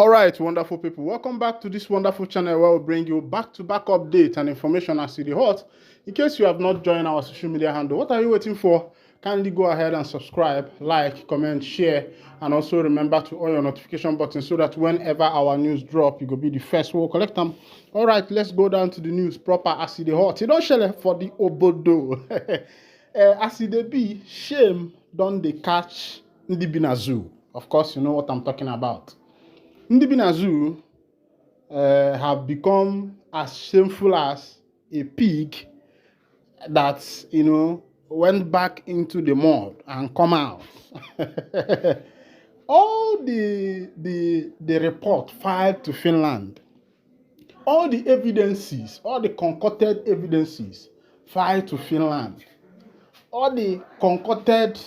All right, wonderful people. Welcome back to this wonderful channel where we bring you back-to-back updates and information as to the hot. In case you have not joined our social media handle, what are you waiting for? Kindly go ahead and subscribe, like, comment, share, and also remember to on your notification button so that whenever our news drop, you will be the first one to collect them. All right, let's go down to the news proper as the hot. You don't share for the obodo. As it be, shame don't they catch Ndibina Zoo. Of course, you know what I'm talking about. Ndibina Zoo have become as shameful as a pig that, went back into the mud and come out. All the report filed to Finland, all the evidences, all the concocted evidences filed to Finland, all the concocted,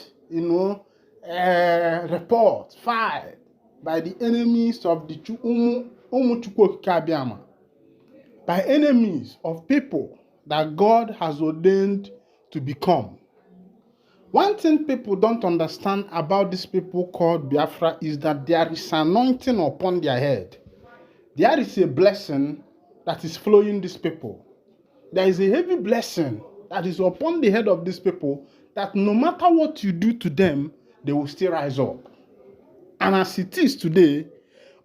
report filed by the enemies of the by enemies of people that God has ordained to become. One thing people don't understand about these people called Biafra is that there is anointing upon their head. There is a blessing that is flowing these people. There is a heavy blessing that is upon the head of these people that no matter what you do to them, they will still rise up. And as it is today,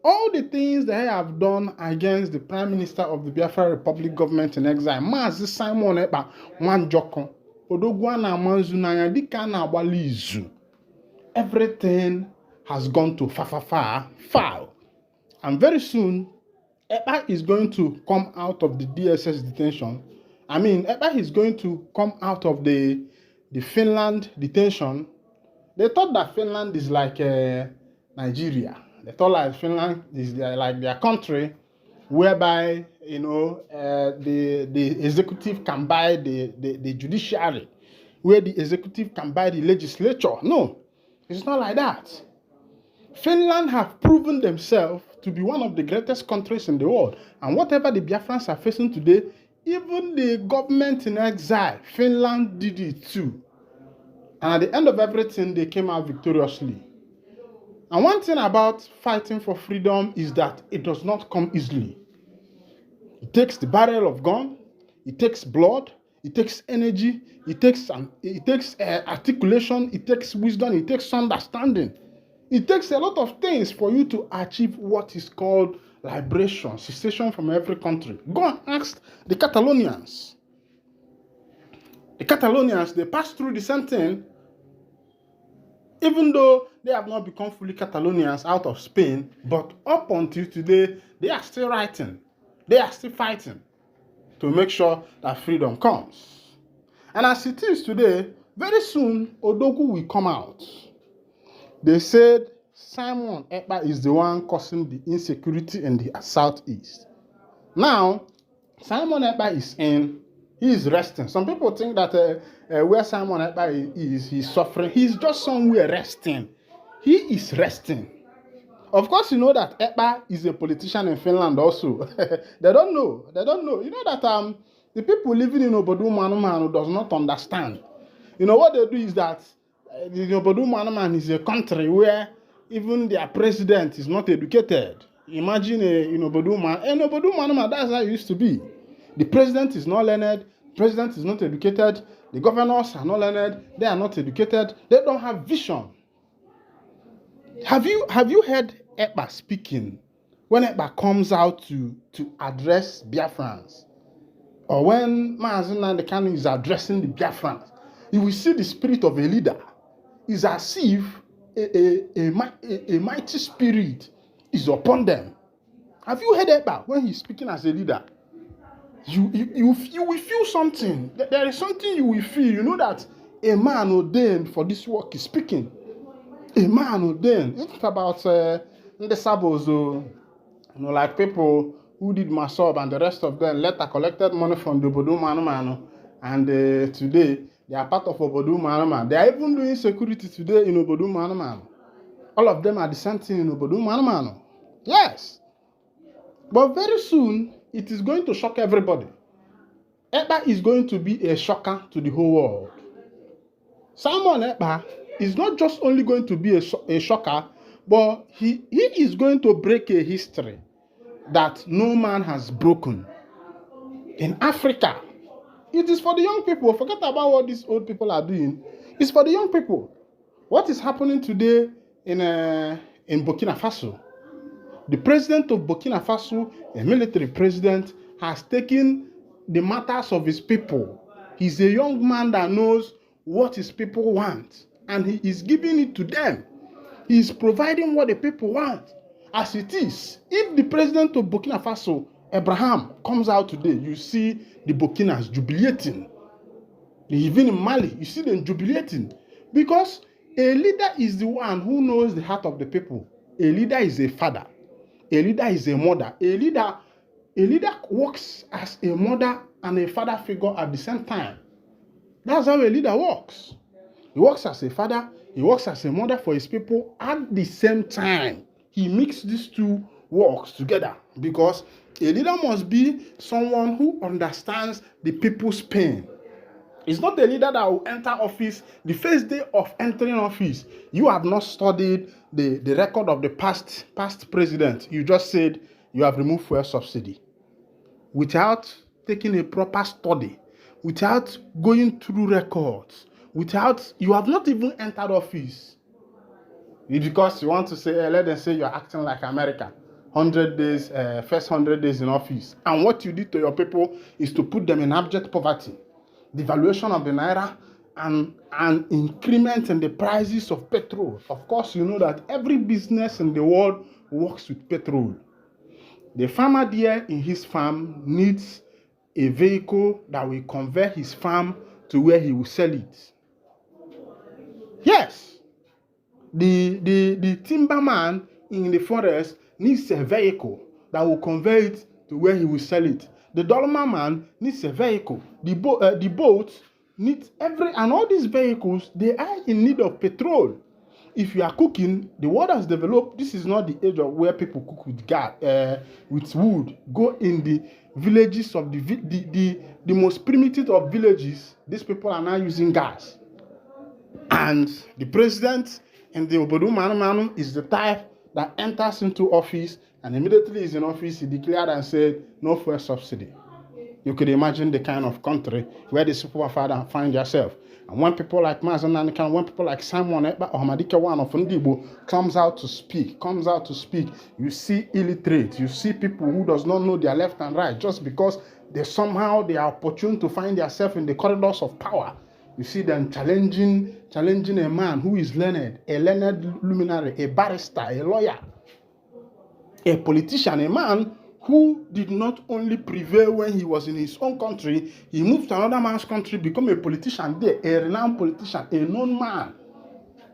all the things they have done against the Prime Minister of the Biafra Republic government in exile, Mazi Simon Ekpa Wanjoko, Odogwana Manzunaya, Dikana Walizu, everything has gone to foul. And very soon, Ekpa is going to come out of the DSS detention. Ekpa is going to come out of the Finland detention. They thought that Finland is like Nigeria. They thought like Finland is like their country, whereby the executive can buy the judiciary, where the executive can buy the legislature. No, it's not like that. Finland have proven themselves to be one of the greatest countries in the world, and whatever the Biafrans are facing today, even the government in exile, Finland did it too. And at the end of everything, they came out victoriously. And one thing about fighting for freedom is that it does not come easily. It takes the barrel of gun, it takes blood, it takes energy, it takes articulation, it takes wisdom, it takes understanding. It takes a lot of things for you to achieve what is called liberation, secession from every country. Go and ask the Catalonians. The Catalonians, they passed through the same thing. Even though they have not become fully Catalonians out of Spain, but up until today, they are still writing. They are still fighting to make sure that freedom comes. And as it is today, very soon, Odogu will come out. They said Simon Ekpa is the one causing the insecurity in the southeast. Now, Simon Ekpa is in. He is resting. Some people think that where Simon Ekpa is, he's suffering. He's just somewhere resting. He is resting. Of course, you know that Ekpa is a politician in Finland also. They don't know. You know that the people living in Obodu Manumanu does not understand. You know what they do is that the Obodu Manuman is a country where even their president is not educated. Imagine in Obodu Manuman, that's how it used to be. The president is not learned, the president is not educated, the governors are not learned, they are not educated, they don't have vision. Have you heard Ekpa speaking when Ekpa comes out to address Biafrans? Or when Maazina the Kanu is addressing the Biafrans, you will see the spirit of a leader. It's as if a mighty spirit is upon them. Have you heard Ekpa when he's speaking as a leader? You will feel something. There is something you will feel. You know that a man ordained for this work is speaking. A man ordained. It's not about the Sabozo, like people who did Masob and the rest of them later collected money from the Obodu Manumanu, and today they are part of Obodu Manumanu. They are even doing security today in Obodu Manumanu. All of them are the same thing in Obodu Manumanu. Yes. But very soon, it is going to shock everybody. Ekpa is going to be a shocker to the whole world. Simon Ekpa is not just only going to be a shocker, But he is going to break a history that no man has broken in Africa. It is for the young people. Forget about what these old people are doing. It's for the young people. What is happening today in Burkina Faso? The president of Burkina Faso, a military president, has taken the matters of his people. He's a young man that knows what his people want, and he is giving it to them. He is providing what the people want. As it is, if the president of Burkina Faso, Abraham, comes out today, you see the Burkinas jubilating. Even in Mali, you see them jubilating. Because a leader is the one who knows the heart of the people. A leader is a father. A leader is a mother. A leader works as a mother and a father figure at the same time. That's how a leader works. He works as a father, he works as a mother for his people at the same time. He mixes these two works together because a leader must be someone who understands the people's pain. It's not a leader that will enter office the first day of entering office. You have not studied the record of the past president. You just said you have removed fuel subsidy without taking a proper study, without going through records, you have not even entered office. It's because you want to say, let them say you're acting like America. 100 days, first 100 days in office. And what you did to your people is to put them in abject poverty. Devaluation of the naira and increment in the prices of petrol. Of course, you know that every business in the world works with petrol. The farmer there in his farm needs a vehicle that will convert his farm to where he will sell it. Yes, the timberman in the forest needs a vehicle that will convey it to where he will sell it. The dollar man needs a vehicle. The boat needs and all these vehicles, they are in need of petrol. If you are cooking, the world has developed. This is not the age of where people cook with gas, with wood. Go in the villages of the most primitive of villages. These people are now using gas. And the president and the Obodo Manu is the type that enters into office and immediately is in office, he declared and said, no fuel subsidy. You could imagine the kind of country where these people find yourself. And when people like Mazen Nanikan, when people like Simon Ekpa or Hamadike One of Ndibo comes out to speak, you see illiterate, you see people who does not know their left and right just because they are opportune to find themselves in the corridors of power. You see them challenging a man who is learned, a learned luminary, a barrister, a lawyer, a politician, a man who did not only prevail when he was in his own country, he moved to another man's country, become a politician there, a renowned politician, a known man,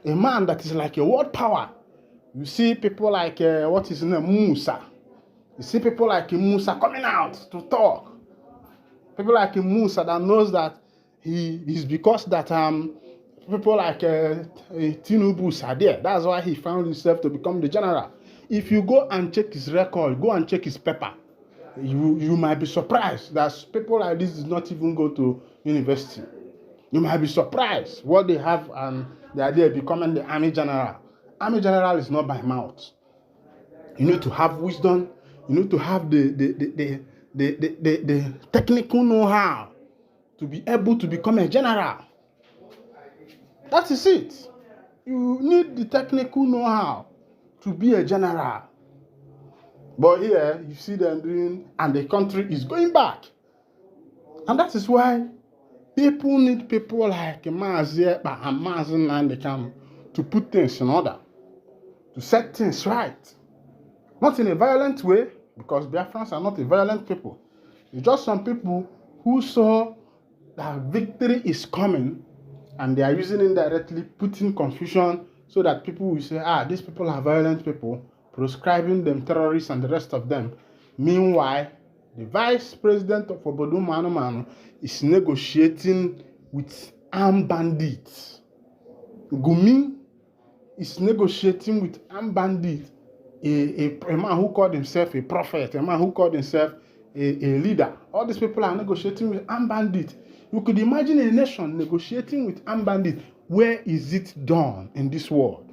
a man that is like a world power. You see people like, what is his name, Musa. You see people like Musa coming out to talk. People like Musa that knows that he is because that people like tinubu are there. That's why he found himself to become the general. If you go and check his record, go and check his paper, you might be surprised that people like this did not even go to university. You might be surprised what they have and they are there becoming the army general. Army general is not by mouth. You need to have wisdom. You need to have the technical know-how to be able to become a general. That is it. You need the technical know-how to be a general. But here, you see them doing, and the country is going back. And that is why people need people like Mazen Ekpa and Mazen Nanikan to put things in order, to set things right. Not in a violent way, because Biafrans are not a violent people. It's just some people who saw that victory is coming and they are using indirectly, putting confusion so that people will say, these people are violent people, proscribing them terrorists and the rest of them. Meanwhile, the vice president of Obodo Manu is negotiating with armed bandits. Gumi is negotiating with armed bandits. A man who called himself a prophet, a man who called himself a leader. All these people are negotiating with armed bandits. You could imagine a nation negotiating with armed bandits. Where is it done in this world?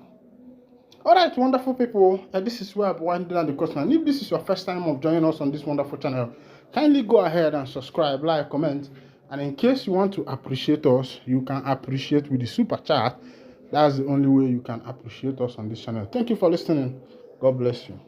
All right, wonderful people, this is where I'm winding down the course now. If this is your first time of joining us on this wonderful channel, kindly go ahead and subscribe, like, comment, and in case you want to appreciate us, you can appreciate with the super chat. That's the only way you can appreciate us on this channel. Thank you for listening. God bless you.